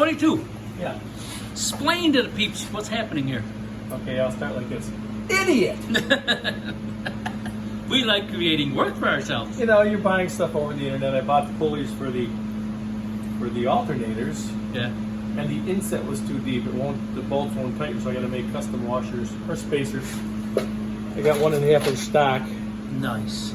22. Yeah. Explain to the peeps what's happening here. Okay, I'll start like this. Idiot! We like creating work for ourselves. You know, you're buying stuff over the internet. I bought the pulleys for the alternators, Yeah. and the inset was too deep. The bolts won't tighten, so I got to make custom washers or spacers. I got 1.5 inch stock, Nice.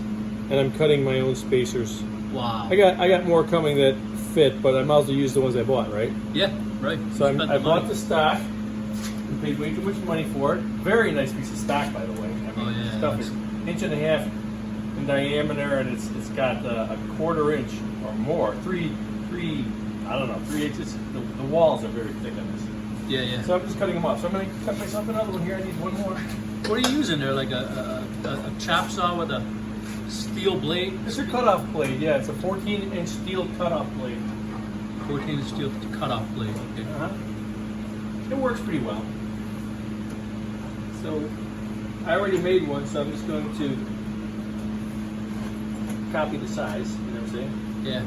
and I'm cutting my own spacers. Wow. I got more coming that fit, but I might as well use the ones I bought, right? Yeah, right. So Spent I the bought money. the stock and paid way too much money for it. Very nice piece of stock, by the way. I mean, Oh, yeah, stuff nice. is 1.5 inches in diameter, and it's got a 1/4 inch or more, three, I don't know, 3 inches. The walls are very thick on this. Yeah, yeah. So I'm just cutting them off. So I'm going to cut myself another one here. I need one more. What are you using there? Like a chop saw with a steel blade? It's a cutoff blade. Yeah, it's a 14-inch steel cutoff blade. 14 steel cut-off blade. Okay. It works pretty well. So I already made one, so I'm just going to copy the size. You know what I'm saying? Yeah.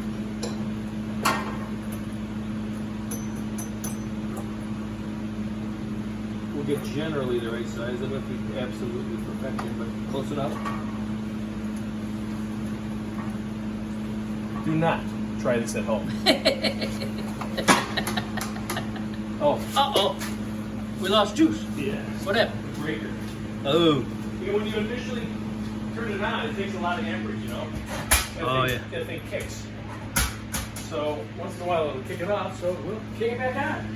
We'll get generally the right size. I don't know if we absolutely perfection, but close enough. Do not try this at home. Oh. Uh-oh. We lost juice. Yeah. What happened? Breaker. Oh. You know, when you initially turn it on, it takes a lot of amperage, you know? That thing kicks. So once in a while it'll kick it off, so we'll kick it back on.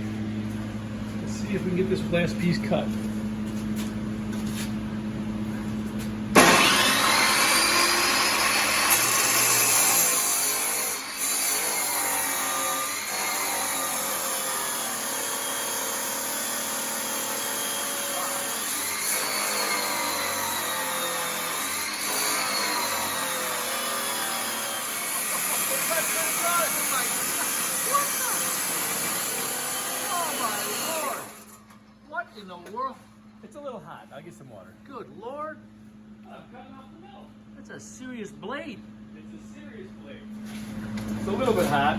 Let's see if we can get this last piece cut. What in the world? It's a little hot. I'll get some water. Good Lord. I'm cutting off the milk. That's a serious blade. It's a serious blade. It's a little bit hot.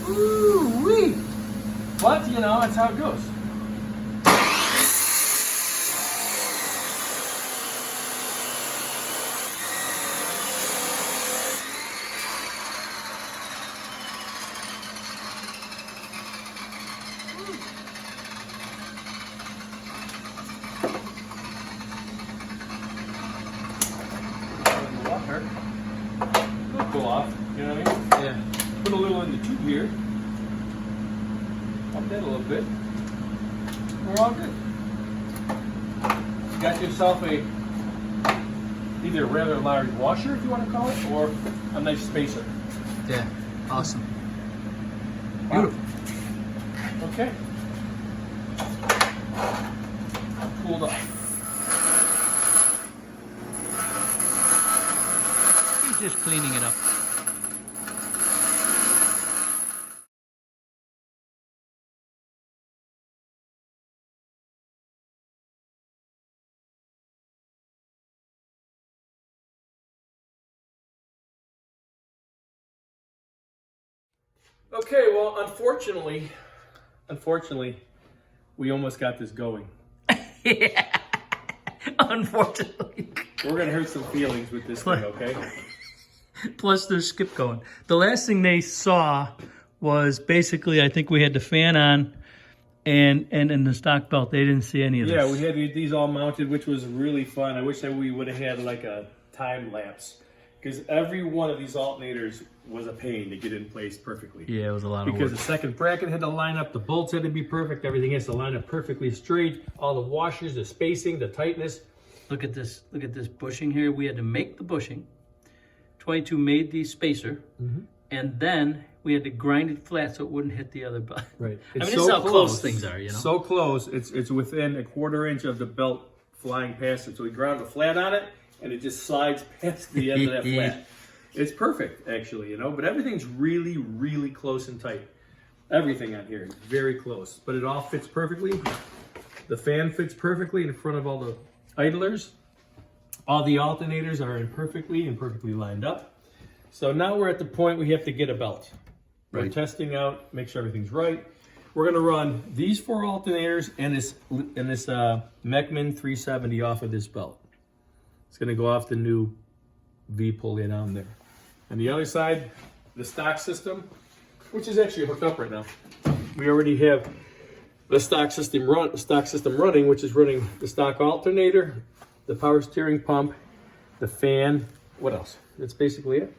Ooh-wee. But, you know, that's how it goes. Water. It'll go off, you know what I mean? Yeah. Put a little in the tube here. Pump that a little bit. We're all good. You got yourself either a rather large washer, if you want to call it, or a nice spacer. Yeah. Awesome. Wow. Beautiful. Okay. Cooled off. He's just cleaning it up. Okay, well, unfortunately, we almost got this going. Yeah. Unfortunately. We're gonna hurt some feelings with this thing, okay? Plus there's skip going. The last thing they saw was basically, I think we had the fan on and the stock belt. They didn't see any of this. Yeah, we had these all mounted, which was really fun. I wish that we would have had like a time lapse, because every one of these alternators was a pain to get in place perfectly. Yeah, it was a lot of Because work. the second bracket had to line up, the bolts had to be perfect, everything has to line up perfectly straight, all the washers, the spacing, the tightness. Look at this bushing here. We had to make the bushing. 22 made the spacer, and then we had to grind it flat so it wouldn't hit the other belt. Right. I mean, this is how close things are, you know? So close, it's within 1/4 inch of the belt flying past it. So we ground the flat on it, and it just slides past the end of that flat. It's perfect, actually, you know, but everything's really, really close and tight. Everything on here is very close, but it all fits perfectly. The fan fits perfectly in front of all the idlers. All the alternators are in perfectly lined up. So now we're at the point we have to get a belt. We're Right. testing out, make sure everything's right. We're gonna run these 4 alternators and this Mechman 370 off of this belt. It's gonna go off the new V pulley down there. And the other side, the stock system, which is actually hooked up right now. We already have the stock system running, which is running the stock alternator, the power steering pump, the fan. What else? That's basically it.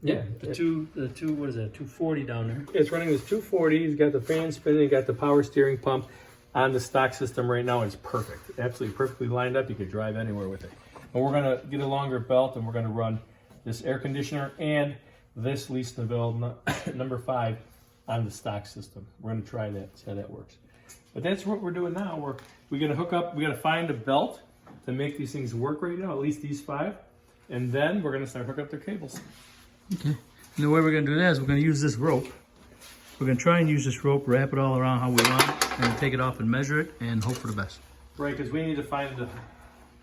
Yeah, the two, what is that, 240 down there. It's running this 240. He's got the fan spinning. He's got the power steering pump on the stock system right now. It's perfect. Absolutely perfectly lined up. You could drive anywhere with it. And we're going to get a longer belt, and we're going to run this air conditioner and this Lee Snavelle number 5 on the stock system. We're going to try that, see how that works. But that's what we're doing now. We're going to hook up. We got to find a belt to make these things work right now, at least these 5. And then we're going to start hooking up their cables. Okay. And the way we're going to do that is we're going to use this rope. We're going to try and use this rope, wrap it all around how we want, and then take it off and measure it and hope for the best. Right, because we need to find the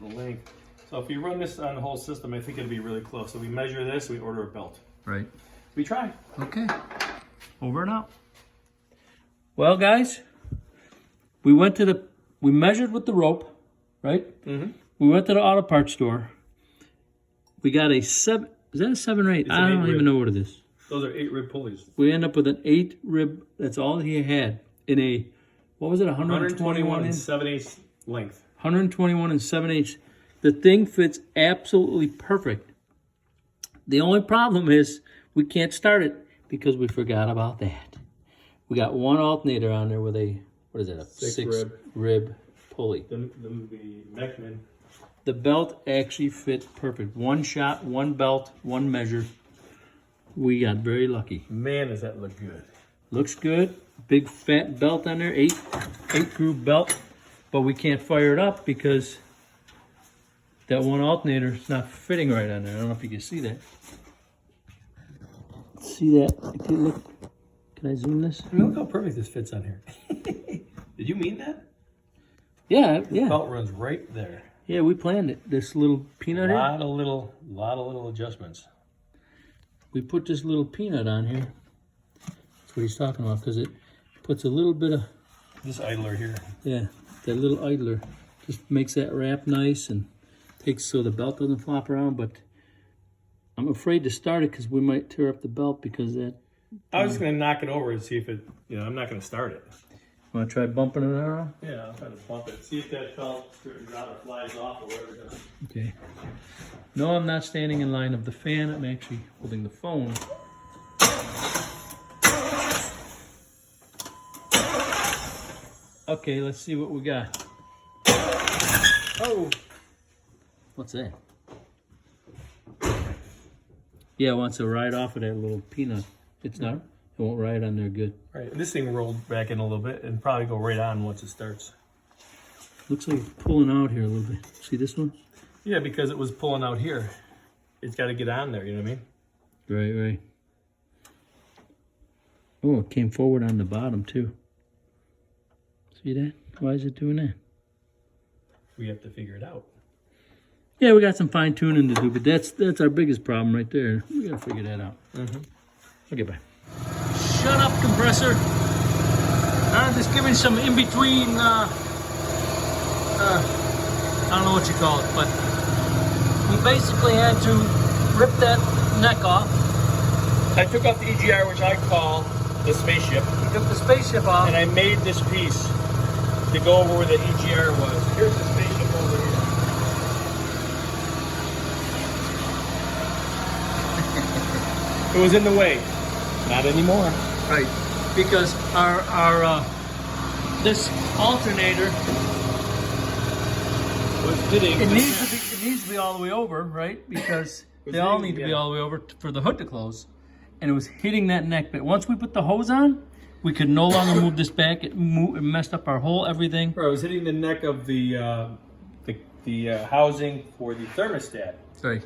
length. So if you run this on the whole system, I think it'd be really close. So we measure this, we order a belt. Right. We try. Okay. Over and out. Well, guys, we measured with the rope, right? Mm-hmm. We went to the auto parts store. We got a 7, is that a 7 or 8? I don't even know what it is. Those are 8 rib pulleys. We end up with an 8 rib, that's all he had, in a, what was it, 121 and inch? 7/8 length. 121 and 7/8. The thing fits absolutely perfect. The only problem is we can't start it because we forgot about that. We got one alternator on there with a, what is it, a 6 rib pulley. The Mechman. The belt actually fit perfect. One shot, one belt, one measure. We got very lucky. Man, does that look good. Looks good. Big fat belt on there, 8 groove belt. But we can't fire it up because that one alternator is not fitting right on there. I don't know if you can see that. See that? Okay, look. Can I zoom this? Look how perfect this fits on here. Did you mean that? Yeah, The yeah. belt runs right there. Yeah, we planned it. This little peanut here. Lot of little adjustments. We put this little peanut on here. That's what he's talking about because it puts a little bit of, This idler here. yeah, that little idler. Just makes that wrap nice and takes so the belt doesn't flop around. But I'm afraid to start it because we might tear up the belt because that. I was just going to knock it over and see if it, I'm not going to start it. Want to try bumping it around? Yeah, I'll try to bump it. See if that belt straightens out or flies off or whatever it does. Okay. No, I'm not standing in line of the fan. I'm actually holding the phone. Okay, let's see what we got. Oh! What's that? Yeah, it wants to ride off of that little peanut. It's not. It won't ride on there good. Right, and this thing rolled back in a little bit and probably go right on once it starts. Looks like it's pulling out here a little bit. See this one? Yeah, because it was pulling out here. It's got to get on there, you know what I mean? Right. Oh, it came forward on the bottom too. See that? Why is it doing that? We have to figure it out. Yeah, we got some fine tuning to do, but that's our biggest problem right there. We gotta figure that out. Mm-hmm. Okay, bye. Shut up, compressor. I'm just giving some in between. I don't know what you call it, but we basically had to rip that neck off. I took off the EGR, which I call the spaceship, We took the spaceship off. and I made this piece to go over where the EGR was. Here's the spaceship over here. It was in the way. Not anymore. Right, because our this alternator, Was hitting. it needs to be all the way over, right? Because they all need to be yeah. all the way over for the hood to close, and it was hitting that neck. But once we put the hose on, we could no longer move this back. It messed up our whole everything. I was hitting the neck of the housing for the thermostat. Right.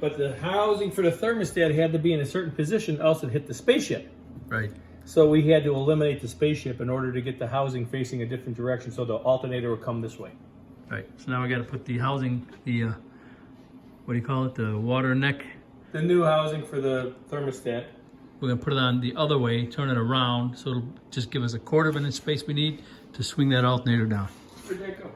But the housing for the thermostat had to be in a certain position, else it hit the spaceship. Right. So we had to eliminate the spaceship in order to get the housing facing a different direction, so the alternator would come this way. Right. So now we got to put the housing, the what do you call it? The water neck. The new housing for the thermostat We're gonna put it on the other way, turn it around, so it'll just give us a 1/4 of an inch space we need to swing that alternator down. Where'd that go?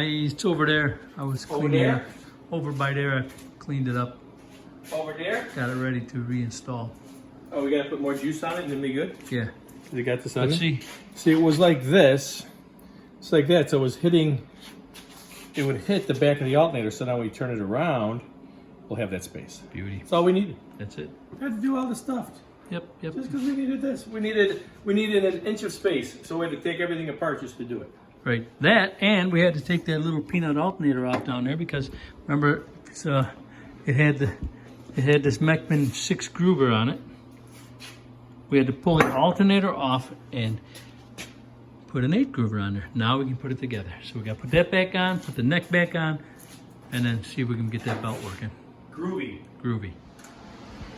It's over there. I was Over cleaning it there? up. Over by there, I cleaned it up, Over there? got it ready to reinstall. Oh, we gotta put more juice on it and then be good? Yeah, You got this on let's there? see. See, it was like this. It's like that, so it was hitting, it would hit the back of the alternator, so now when we turn it around, we'll have that space. Beauty. That's all we needed. That's it. We had to do all this stuff. Yep, yep. Just because we needed this. We needed an inch of space, so we had to take everything apart just to do it. Right. That, and we had to take that little peanut alternator off down there because remember, it had this Mechman 6 groover on it. We had to pull the alternator off and put an 8 groover on there. Now we can put it together. So we got to put that back on, put the neck back on, and then see if we can get that belt working. Groovy. Groovy.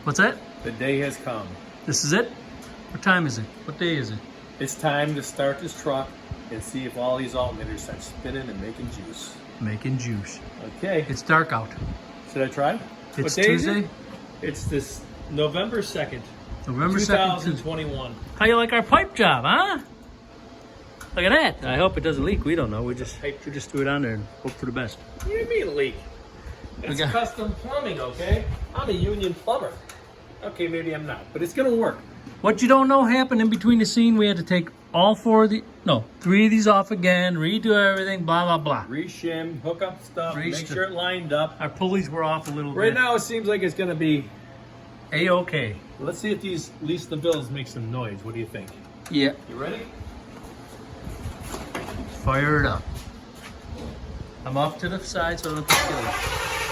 What's that? The day has come. This is it? What time is it? What day is it? It's time to start this truck and see if all these alternators start spinning and making juice. Making juice. Okay. It's dark out. Should I try? It's What day is Tuesday. it? It's this November 2nd, November 2nd. 2021. How you like our pipe job, huh? Look at that. I hope it doesn't leak. We don't know. We just threw it on there and hope for the best. What do you mean leak? It's Okay. custom plumbing, okay? I'm a union plumber. Okay, maybe I'm not, but it's gonna work. What you don't know happened in between the scene, we had to take all 3 of these off again, redo everything, blah, blah, blah. Reshim, hook up stuff, make Reshim. sure it lined up. Our pulleys were off a little Right bit. now, it seems like it's gonna be. A-okay. Let's see if these lease the bills make some noise. What do you think? Yeah. You ready? Fire it up. I'm off to the side so I don't have to kill it.